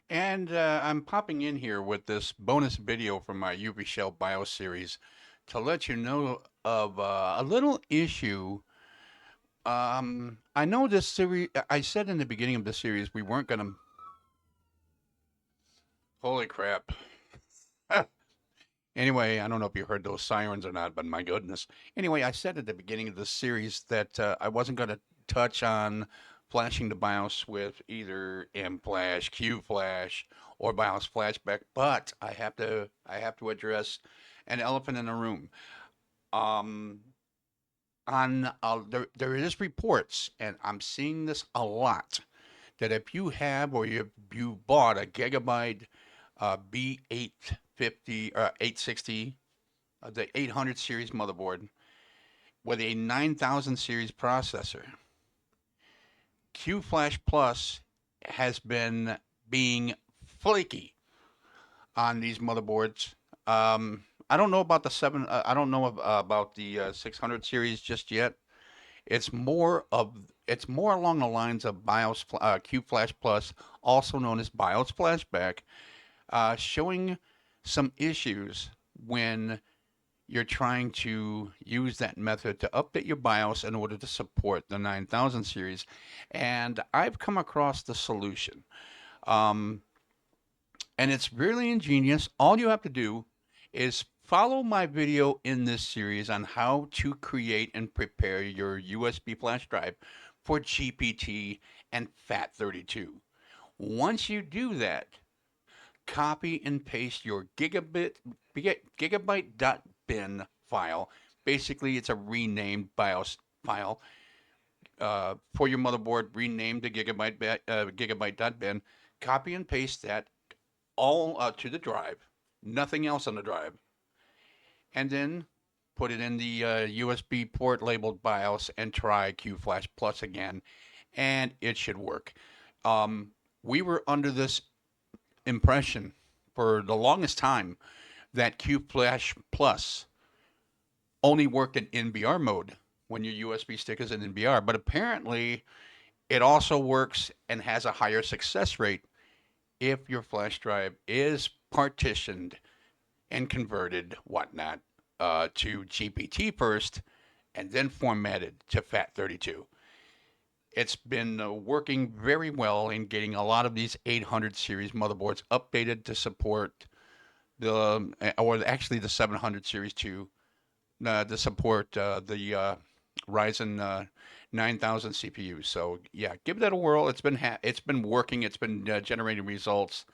And I'm popping in here with this bonus video from my UV Shell BIOS series to let you know of a little issue. I know this series, I said in the beginning of the series we weren't going to. Holy crap. Anyway, I don't know if you heard those sirens or not, but my goodness. Anyway, I said at the beginning of the series that I wasn't going to touch on flashing the BIOS with either M Flash, Q Flash, or BIOS Flashback, but I have to address an elephant in the room. Um, there is reports, and I'm seeing this a lot, that if you have or you bought a Gigabyte B850 or 860, the 800 series motherboard with a 9000 series processor, Q Flash Plus has been being flaky on these motherboards. I don't know about the I don't know about the 600 series just yet. It's more along the lines of BIOS Q Flash Plus, also known as BIOS Flashback, showing some issues when you're trying to use that method to update your BIOS in order to support the 9000 series. And I've come across the solution. Um, and it's really ingenious. All you have to do is follow my video in this series on how to create and prepare your USB flash drive for GPT and FAT32. Once you do that, copy and paste your gigabyte.bin file. Basically, it's a renamed BIOS file for your motherboard, renamed to gigabyte.bin. Copy and paste that all to the drive, nothing else on the drive, and then put it in the USB port labeled BIOS and try Q Flash Plus again, and it should work. We were under this impression for the longest time that Q Flash Plus only worked in NBR mode when your USB stick is in NBR, but apparently it also works and has a higher success rate if your flash drive is partitioned and converted, whatnot, to GPT first and then formatted to FAT32. It's been working very well in getting a lot of these 800 series motherboards updated to support or actually the 700 series too, to support the Ryzen 9000 CPU. So yeah, give that a whirl. It's been working. It's been generating results.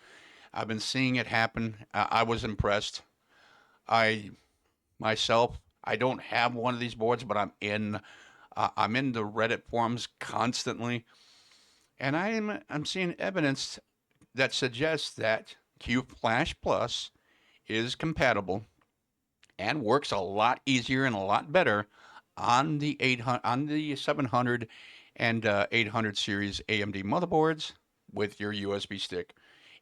I've been seeing it happen. I was impressed. I myself, I don't have one of these boards, but I'm in the Reddit forums constantly, and I'm seeing evidence that suggests that Q Flash Plus is compatible and works a lot easier and a lot better on the 800, on the 700 and 800 series AMD motherboards with your USB stick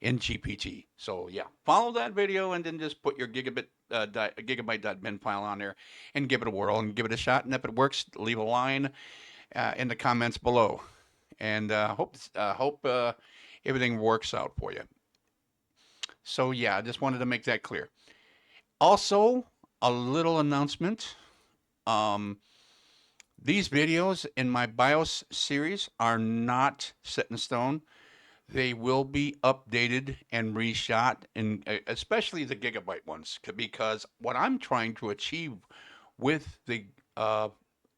in GPT. So yeah, follow that video and then just put your gigabyte.bin file on there and give it a whirl and give it a shot. And if it works, leave a line in the comments below. And hope everything works out for you. So yeah, I just wanted to make that clear. Also, a little announcement. Um, these videos in my BIOS series are not set in stone. They will be updated and reshot, and especially the Gigabyte ones, because what I'm trying to achieve with the uh,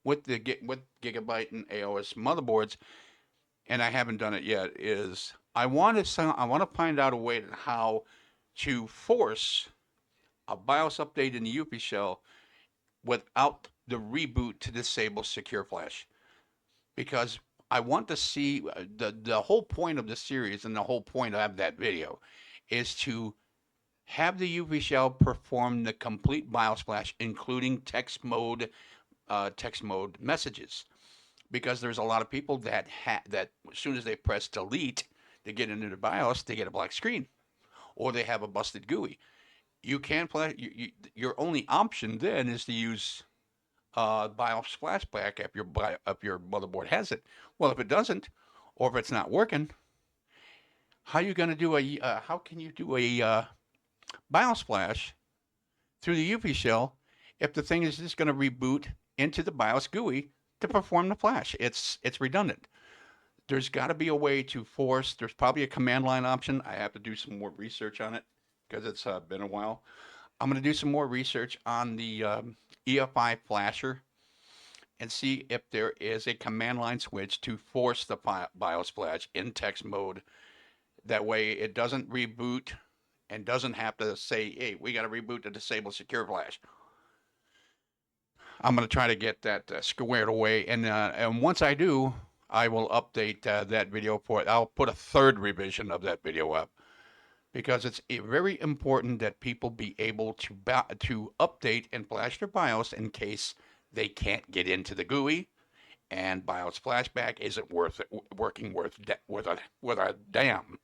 with Gigabyte and AOS motherboards, and I haven't done it yet, is I want to find out a way to how to force a BIOS update in the UP shell without the reboot to disable secure flash, because I want to see the whole point of the series and the whole point of that video is to have the UV shell perform the complete BIOS flash, including text mode messages, because there's a lot of people that as soon as they press delete to get into the BIOS, they get a black screen or they have a busted GUI. You can't flash. Your only option then is to use BIOS Flashback if your motherboard has it. Well, if it doesn't, or if it's not working, How you going to do a? How can you do a BIOS flash through the UV shell if the thing is just going to reboot into the BIOS GUI to perform the flash? It's redundant. There's got to be a way to force. There's probably a command line option. I have to do some more research on it because it's been a while. I'm going to do some more research on the EFI flasher and see if there is a command line switch to force the BIOS flash in text mode. That way it doesn't reboot and doesn't have to say, hey, we got to reboot to disable secure flash. I'm going to try to get that squared away. And once I do, I will update that video for it. I'll put a third revision of that video up because it's very important that people be able to update and flash their BIOS in case they can't get into the GUI and BIOS Flashback isn't working with a damn.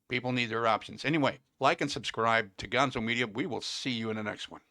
People need their options. Anyway, like and subscribe to Gonzo Media. We will see you in the next one.